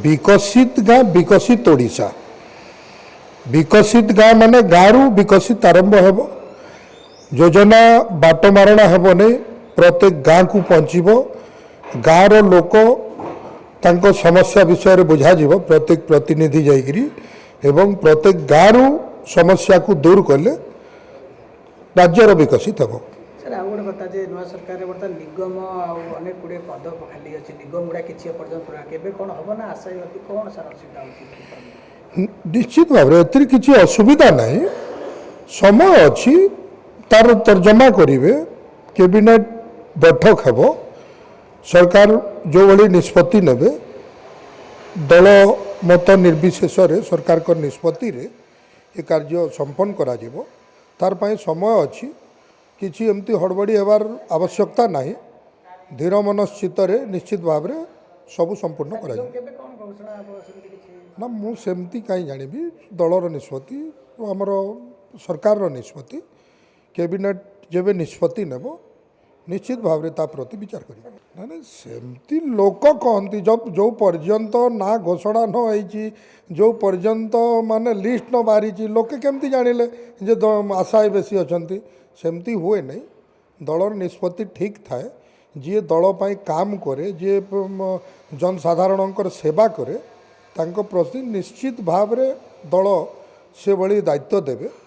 विकसित गाँ विकसित ओडिशा विकसित गाँ माने गाँव विकसित आरंभ हेब योजना बाटमारणा हेबनी प्रत्येक गाँ को पहुँचब गाँव लोक तांको समस्या विषय बुझा प्रत्येक प्रतिनिधि जाइकरी एवं प्रत्येक गाँव समस्या को दूर कले राज्यर विकसित हेब। सर आउ गोटे कथा जे नुआ सरकार बर्तमान निगम अनेक गुड़े पद खाली अच्छे निगम गुड़ा किसी पर्यटन केबे कौन हम ना आशा कौन सर असुविधा होती निश्चित भाव एतिर किसी असुविधा नहीं समय अच्छी तार तर्जमा करेंगे कैबिनेट बैठक हेब सरकार जो भली निष्पत्ति नेबे दल मत निर्विशेष सरकार को निष्पत्ति रे ये कार्य संपन्न करा जिवो तार पाई समय अच्छी किसी एमती हड़बड़ी हेबार आवश्यकता नहीं धीर मनश्चित निश्चित भाव में सब संपूर्ण करा ना मु सेमती कहीं जानवी दलर निष्पत्ति आमर सरकार निष्पत्ति कैबिनेट जेबे निष्पत्ति नेब निश्चित भाव में प्रति विचार कर ना सेमती लोक कहती जब जो पर्यंत ना घोषणा न होई जो पर्यंत माने लिस्ट न बाहरी लोके केमती जानिले जे आशाएं बेसी अच्छी सेमती हुए नहीं दलर निष्पत्ति ठीक थाए जी दल पाई काम करे जे जनसाधारण सेवा करे तांको प्रति निश्चित भाव में दल से भली दायित्व देवे।